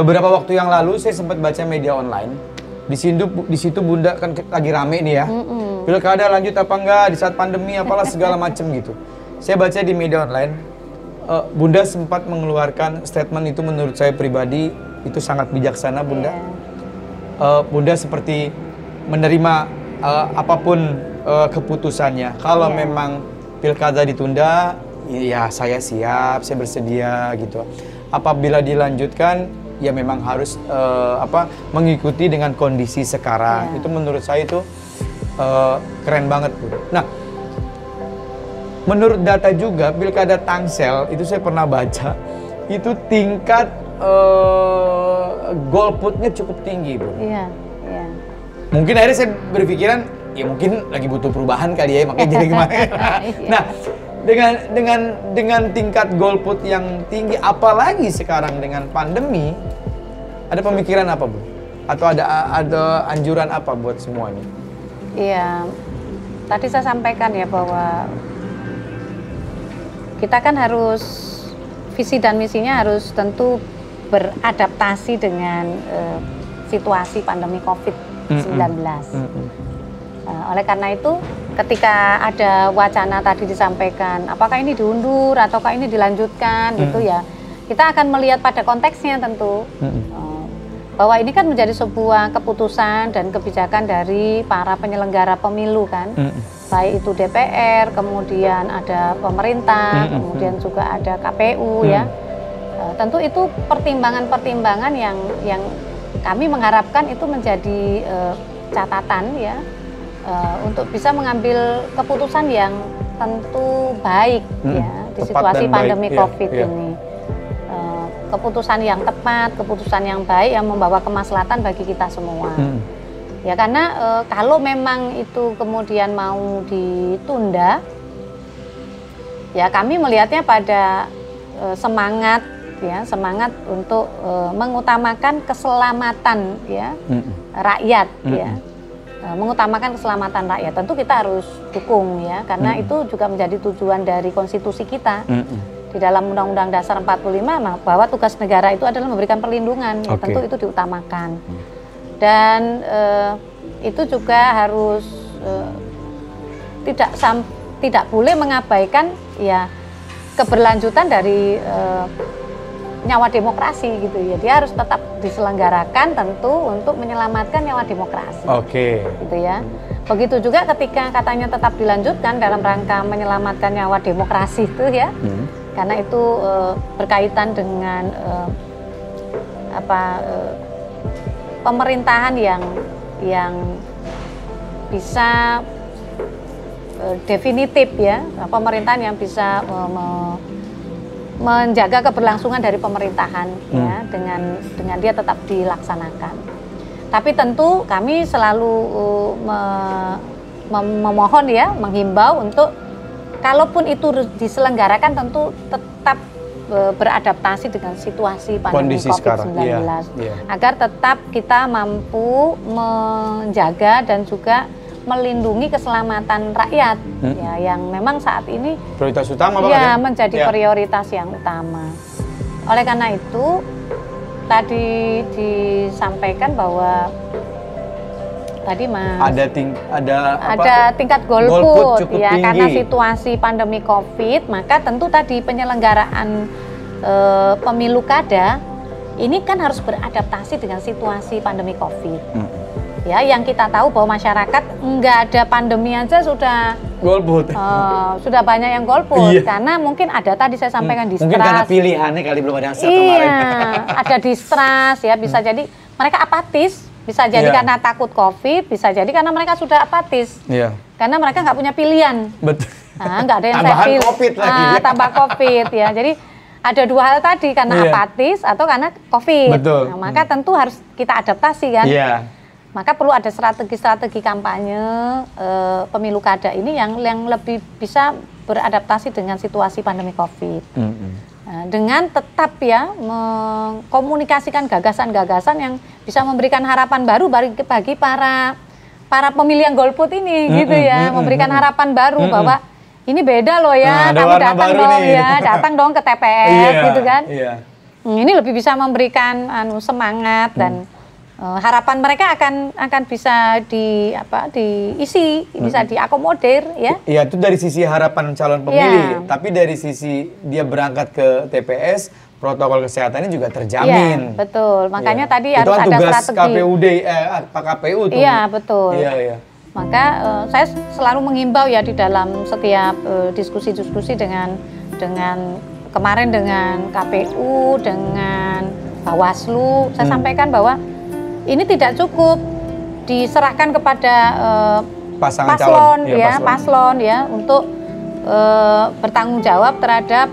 beberapa waktu yang lalu saya sempat baca media online. Di situ Bunda kan lagi rame nih ya. Pilkada lanjut apa enggak di saat pandemi apalah segala macem gitu. Saya baca di media online, Bunda sempat mengeluarkan statement itu menurut saya pribadi itu sangat bijaksana Bunda. Bunda seperti menerima apapun keputusannya. Kalau memang pilkada ditunda, ya saya siap, saya bersedia gitu. Apabila dilanjutkan, ya memang harus mengikuti dengan kondisi sekarang. Itu menurut saya itu keren banget Bu. Nah, menurut data juga pilkada Tangsel itu saya pernah baca itu tingkat golputnya cukup tinggi Bu. Iya. Mungkin akhirnya saya berpikiran ya mungkin lagi butuh perubahan kali ya makanya jadi kemarin. Nah, dengan tingkat golput yang tinggi, apalagi sekarang dengan pandemi, ada pemikiran apa Bu? Atau ada anjuran apa buat semua ini? Iya, tadi saya sampaikan ya bahwa kita kan harus visi dan misinya harus tentu beradaptasi dengan situasi pandemi COVID-19. Oleh karena itu, ketika ada wacana tadi disampaikan, apakah ini diundur ataukah ini dilanjutkan, gitu ya, kita akan melihat pada konteksnya tentu. Bahwa ini kan menjadi sebuah keputusan dan kebijakan dari para penyelenggara pemilu kan, baik itu DPR, kemudian ada pemerintah, kemudian juga ada KPU ya. Tentu itu pertimbangan-pertimbangan yang kami mengharapkan itu menjadi catatan ya, untuk bisa mengambil keputusan yang tentu baik ya di situasi pandemi COVID ini. Keputusan yang tepat, keputusan yang baik yang membawa kemaslahatan bagi kita semua. Ya karena kalau memang itu kemudian mau ditunda, ya kami melihatnya pada semangat untuk mengutamakan keselamatan ya rakyat ya. Mengutamakan keselamatan rakyat tentu kita harus dukung ya karena itu juga menjadi tujuan dari konstitusi kita. Di dalam Undang-Undang Dasar 45 bahwa tugas negara itu adalah memberikan perlindungan, ya, tentu itu diutamakan. Dan itu juga harus tidak boleh mengabaikan ya keberlanjutan dari nyawa demokrasi gitu ya. Dia harus tetap diselenggarakan tentu untuk menyelamatkan nyawa demokrasi. Gitu ya. Begitu juga ketika katanya tetap dilanjutkan dalam rangka menyelamatkan nyawa demokrasi itu ya. Karena itu berkaitan dengan pemerintahan yang bisa definitif ya, pemerintahan yang bisa menjaga keberlangsungan dari pemerintahan ya dengan dia tetap dilaksanakan. Tapi tentu kami selalu memohon ya, menghimbau untuk kalaupun itu diselenggarakan tentu tetap beradaptasi dengan situasi pandemi COVID-19 agar tetap kita mampu menjaga dan juga melindungi keselamatan rakyat ya yang memang saat ini prioritas utama ya menjadi prioritas yang utama. Oleh karena itu tadi disampaikan bahwa tadi Mas ada tingkat golput ya tinggi. Karena situasi pandemi COVID maka tentu tadi penyelenggaraan pemilu kada ini kan harus beradaptasi dengan situasi pandemi COVID. Ya yang kita tahu bahwa masyarakat nggak ada pandemi aja sudah golput. Sudah banyak yang golput karena mungkin ada tadi saya sampaikan distrust. Mungkin karena pilihannya kali belum ada yang siap kemarin. Ada distrust ya bisa jadi mereka apatis. Bisa jadi karena takut COVID, bisa jadi karena mereka sudah apatis. Karena mereka nggak punya pilihan. Betul. Nah, nggak ada yang tambahan COVID lagi. Tambah COVID ya. Jadi ada dua hal tadi karena apatis atau karena COVID. Betul. Nah, maka tentu harus kita adaptasi kan. Maka perlu ada strategi-strategi kampanye pemilu kada ini yang lebih bisa beradaptasi dengan situasi pandemi COVID. Nah, dengan tetap ya mengkomunikasikan gagasan-gagasan yang bisa memberikan harapan baru bagi para pemilih yang golput ini gitu ya, memberikan harapan baru bahwa ini beda loh ya, kamu datang dong nih. Datang dong ke TPS gitu kan. Ini lebih bisa memberikan semangat dan harapan mereka akan bisa diisi, bisa diakomodir ya. Iya, itu dari sisi harapan calon pemilih, tapi dari sisi dia berangkat ke TPS, protokol kesehatannya juga terjamin. Iya, betul. Makanya tadi itu harus kan ada tugas strategi. Pak KPU tuh. Iya, betul. Iya. Maka saya selalu mengimbau ya di dalam setiap diskusi-diskusi dengan kemarin dengan KPU, dengan Bawaslu, saya sampaikan bahwa ini tidak cukup diserahkan kepada paslon ya untuk bertanggung jawab terhadap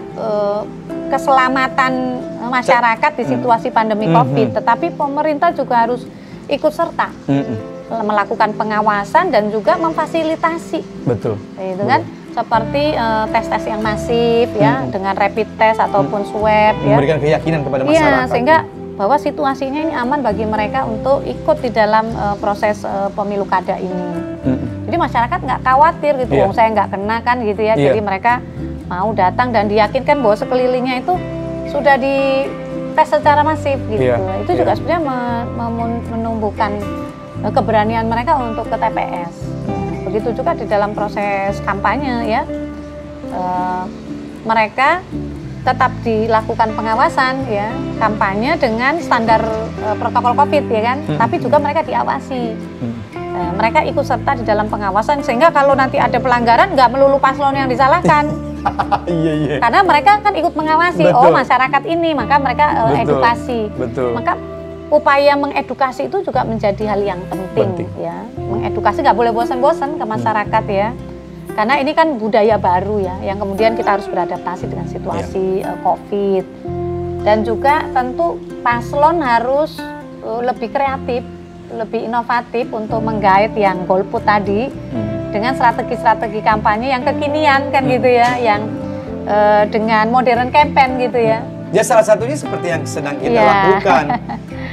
keselamatan masyarakat di situasi pandemi COVID, tetapi pemerintah juga harus ikut serta melakukan pengawasan dan juga memfasilitasi. Betul. Itu kan seperti tes-tes yang masif ya dengan rapid test ataupun swab ya. Memberikan keyakinan kepada masyarakat. Iya, sehingga bahwa situasinya ini aman bagi mereka untuk ikut di dalam proses pemilu kada ini. Jadi masyarakat nggak khawatir gitu, saya nggak kena kan gitu ya. Jadi mereka mau datang dan diyakinkan bahwa sekelilingnya itu sudah dites secara masif gitu. Itu juga sebenarnya menumbuhkan keberanian mereka untuk ke TPS. Begitu juga di dalam proses kampanye ya. Mereka tetap dilakukan pengawasan ya, kampanye dengan standar protokol COVID ya kan, tapi juga mereka diawasi. Mereka ikut serta di dalam pengawasan sehingga kalau nanti ada pelanggaran nggak melulu paslon yang disalahkan. Iya. Karena mereka kan ikut mengawasi, masyarakat ini, maka mereka edukasi. Maka upaya mengedukasi itu juga menjadi hal yang penting. Ya. Mengedukasi nggak boleh bosan-bosan ke masyarakat ya. Karena ini kan budaya baru ya, yang kemudian kita harus beradaptasi dengan situasi COVID. Dan juga tentu paslon harus lebih kreatif, lebih inovatif untuk menggait yang golput tadi dengan strategi-strategi kampanye yang kekinian kan gitu ya, yang dengan modern campaign gitu ya. Ya salah satunya seperti yang sedang kita lakukan.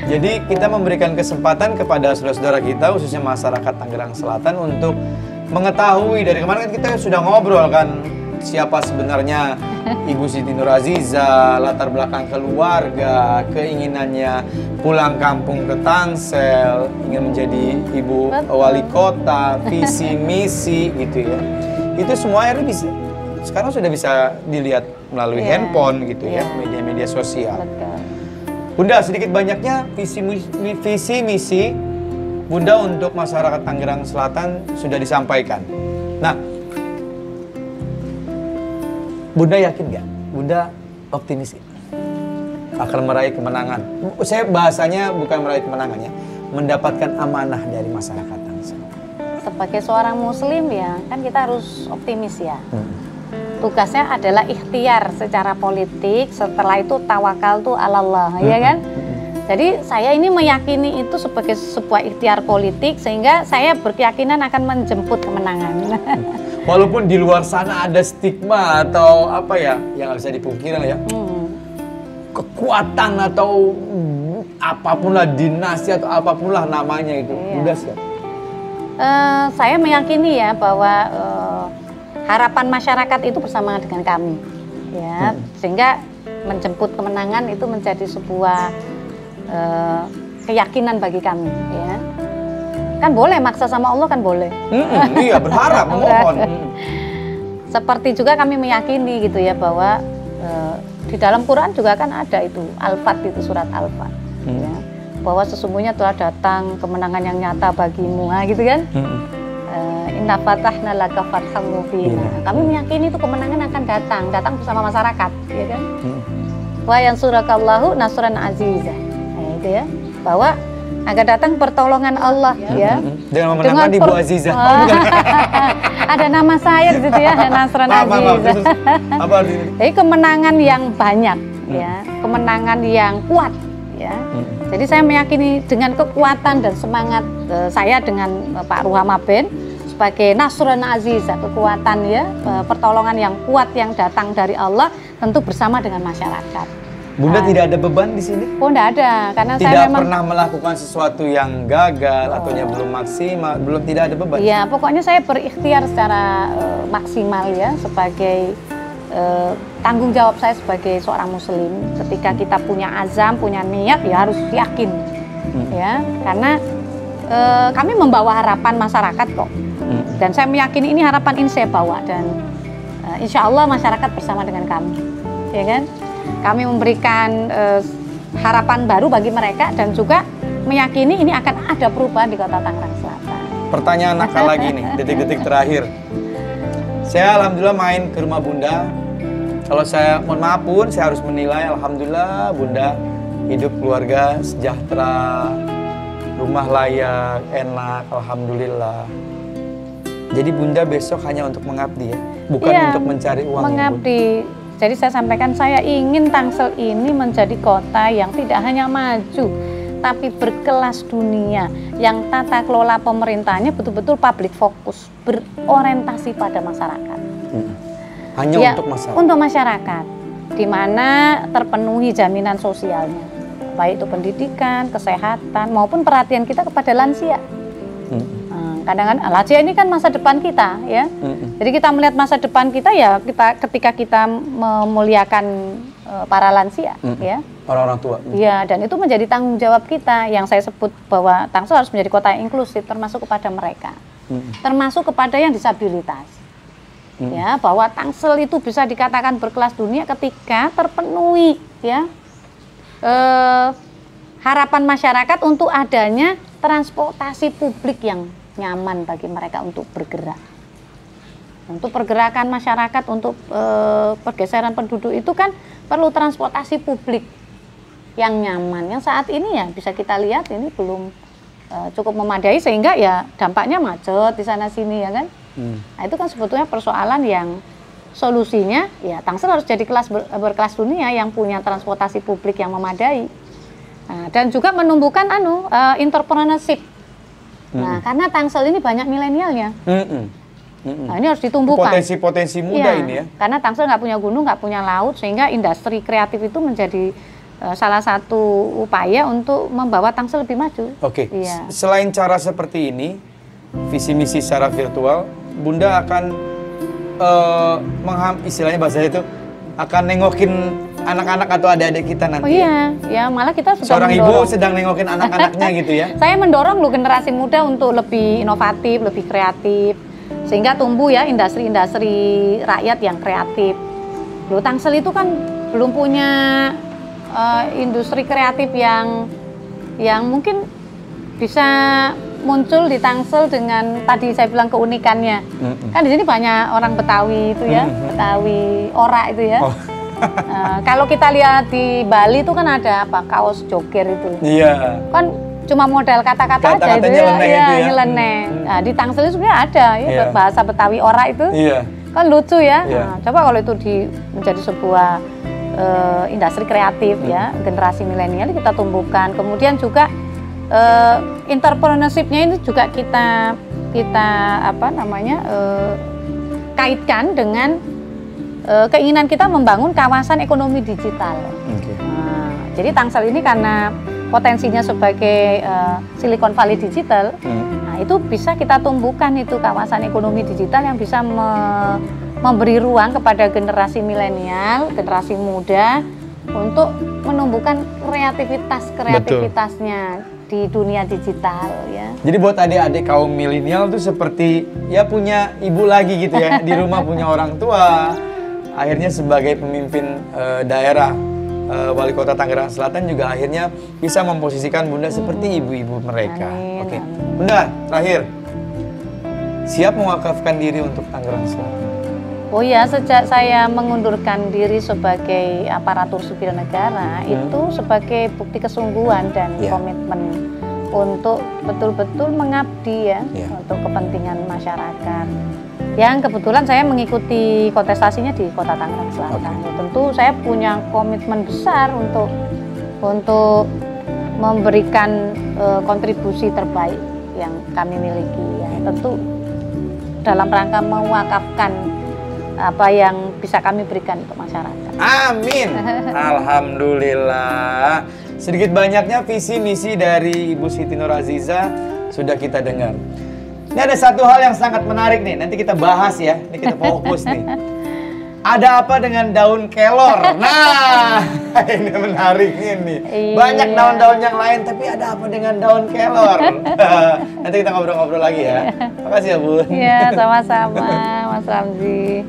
Jadi kita memberikan kesempatan kepada saudara-saudara kita, khususnya masyarakat Tangerang Selatan untuk mengetahui, dari kemarin kan kita sudah ngobrol kan siapa sebenarnya Ibu Siti Nuraziza, latar belakang keluarga, keinginannya pulang kampung ke Tangsel, ingin menjadi ibu wali kota, visi misi gitu ya. Itu semua bisa sekarang sudah bisa dilihat melalui handphone gitu ya, media-media sosial. Bunda, sedikit banyaknya visi misi Bunda untuk masyarakat Tangerang Selatan sudah disampaikan. Nah, Bunda yakin nggak? Bunda optimis akan meraih kemenangan. Saya bahasanya bukan meraih kemenangannya, mendapatkan amanah dari masyarakat Tangsel. Sebagai seorang Muslim ya, kan kita harus optimis ya. Tugasnya adalah ikhtiar secara politik. Setelah itu tawakal tuh Allah, ya kan? Jadi saya ini meyakini itu sebagai sebuah ikhtiar politik sehingga saya berkeyakinan akan menjemput kemenangan. Walaupun di luar sana ada stigma atau apa ya yang nggak bisa dipungkiri ya, kekuatan atau apapun lah, dinasti atau apapun lah namanya itu, udah siap. Saya meyakini ya bahwa harapan masyarakat itu bersama dengan kami, ya sehingga menjemput kemenangan itu menjadi sebuah keyakinan bagi kami ya. Kan boleh maksa sama Allah, kan boleh. Iya, berharap, memohon. Seperti juga kami meyakini gitu ya bahwa di dalam Quran juga kan ada itu Al-Fat, itu surat Al-Fat ya, bahwa sesungguhnya telah datang kemenangan yang nyata bagimu, gitu kan. Inna fatahna laka fatham mubina. Kami meyakini itu kemenangan akan datang bersama masyarakat, ya kan. Wa yansurakallahu nasran azizah. Ya, bahwa akan datang pertolongan Allah ya. Dengan memenangkan Ibu Azizah. Ada nama saya di situ ya, Nasran Azizah. Apa artinya? Jadi kemenangan yang banyak ya, kemenangan yang kuat ya. Jadi saya meyakini dengan kekuatan dan semangat saya dengan Pak Ruhama Ben sebagai Nasran Azizah, kekuatan ya, pertolongan yang kuat yang datang dari Allah tentu bersama dengan masyarakat. Bunda tidak ada beban di sini? Oh, tidak ada, karena tidak saya memang pernah melakukan sesuatu yang gagal atau yang belum maksimal, tidak ada beban. Iya, pokoknya saya berikhtiar secara maksimal ya sebagai tanggung jawab saya sebagai seorang muslim ketika kita punya azam, punya niat ya harus yakin ya, karena kami membawa harapan masyarakat kok, dan saya meyakini ini harapan ini saya bawa, dan insya Allah masyarakat bersama dengan kami, ya kan? Kami memberikan harapan baru bagi mereka dan juga meyakini ini akan ada perubahan di Kota Tangerang Selatan. Pertanyaan nakal lagi nih, detik-detik terakhir. Saya alhamdulillah main ke rumah Bunda. Kalau saya mohon maaf pun, saya harus menilai alhamdulillah Bunda hidup keluarga sejahtera, rumah layak, enak, alhamdulillah. Jadi Bunda besok hanya untuk mengabdi ya, bukan untuk mencari uang. Mengabdi. Jadi saya sampaikan, saya ingin Tangsel ini menjadi kota yang tidak hanya maju, tapi berkelas dunia, yang tata kelola pemerintahnya betul-betul public fokus, berorientasi pada masyarakat. Hanya ya, untuk masyarakat. Untuk masyarakat, di mana terpenuhi jaminan sosialnya, baik itu pendidikan, kesehatan, maupun perhatian kita kepada lansia. Kadang-kadang lansia ini kan masa depan kita, ya. Jadi kita melihat masa depan kita ya, ketika kita memuliakan para lansia, ya. Orang-orang tua. Iya, dan itu menjadi tanggung jawab kita yang saya sebut bahwa Tangsel harus menjadi kota yang inklusif, termasuk kepada mereka, termasuk kepada yang disabilitas. Ya, bahwa Tangsel itu bisa dikatakan berkelas dunia ketika terpenuhi ya harapan masyarakat untuk adanya transportasi publik yang nyaman bagi mereka untuk bergerak. Untuk pergerakan masyarakat, untuk pergeseran penduduk itu kan perlu transportasi publik yang nyaman. Yang saat ini ya bisa kita lihat ini belum cukup memadai, sehingga ya dampaknya macet di sana sini ya kan. Nah, itu kan sebetulnya persoalan yang solusinya ya Tangsel harus jadi berkelas dunia yang punya transportasi publik yang memadai. Nah, dan juga menumbuhkan entrepreneurship. Nah, karena Tangsel ini banyak milenialnya. Nah, ini harus ditumbuhkan. Potensi-potensi muda ini ya. Karena Tangsel nggak punya gunung, nggak punya laut, sehingga industri kreatif itu menjadi salah satu upaya untuk membawa Tangsel lebih maju. Oke. Iya. Selain cara seperti ini, visi misi secara virtual, Bunda akan istilahnya bahasa itu akan nengokin anak-anak atau adik-adik kita nanti. Oh iya, ya malah kita sudah seorang mendorong. ibu sedang nengokin anak-anaknya gitu ya. Saya mendorong generasi muda untuk lebih inovatif, lebih kreatif, sehingga tumbuh ya industri-industri rakyat yang kreatif. Tangsel itu kan belum punya industri kreatif yang mungkin bisa muncul di Tangsel dengan tadi saya bilang keunikannya. Kan di sini banyak orang Betawi itu ya, Betawi ora itu ya. Kalau kita lihat di Bali itu kan ada apa, kaos joger itu. Iya. Kan cuma model kata-kata aja itu ya, nyeleneh. Nah, di Tangsel itu sebenarnya ada ya bahasa Betawi ora itu. Iya. Kan lucu ya. Nah, coba kalau itu menjadi sebuah industri kreatif ya, generasi milenial kita tumbuhkan. Kemudian juga entrepreneurship-nya ini juga kita kaitkan dengan keinginan kita membangun kawasan ekonomi digital. Nah, jadi Tangsel ini karena potensinya sebagai Silicon Valley digital, nah itu bisa kita tumbuhkan itu kawasan ekonomi digital yang bisa memberi ruang kepada generasi milenial, generasi muda untuk menumbuhkan kreativitasnya di dunia digital ya. Jadi buat adik-adik kaum milenial tuh seperti ya punya ibu lagi gitu ya, di rumah punya orang tua. Akhirnya sebagai pemimpin daerah Wali Kota Tangerang Selatan juga akhirnya bisa memposisikan Bunda seperti ibu-ibu mereka. Oke. Bunda, terakhir. Siap mewakafkan diri untuk Tangerang Selatan? Oh ya, sejak saya mengundurkan diri sebagai aparatur sipil negara, itu sebagai bukti kesungguhan dan komitmen untuk betul-betul mengabdi ya, untuk kepentingan masyarakat. Yang kebetulan saya mengikuti kontestasinya di Kota Tangerang Selatan. Ya, tentu saya punya komitmen besar untuk memberikan kontribusi terbaik yang kami miliki. Ya. Tentu dalam rangka mewakafkan apa yang bisa kami berikan untuk masyarakat. Amin. Alhamdulillah. Sedikit banyaknya visi misi dari Ibu Siti Nur Aziza sudah kita dengar. Ini ada satu hal yang sangat menarik nih, nanti kita bahas ya. Ini kita fokus nih. Ada apa dengan daun kelor? Nah, ini menarik ini. Iya. Banyak daun-daun yang lain, tapi ada apa dengan daun kelor? Nanti kita ngobrol-ngobrol lagi ya. Makasih ya, Bun. Iya, sama-sama Mas Ramzi.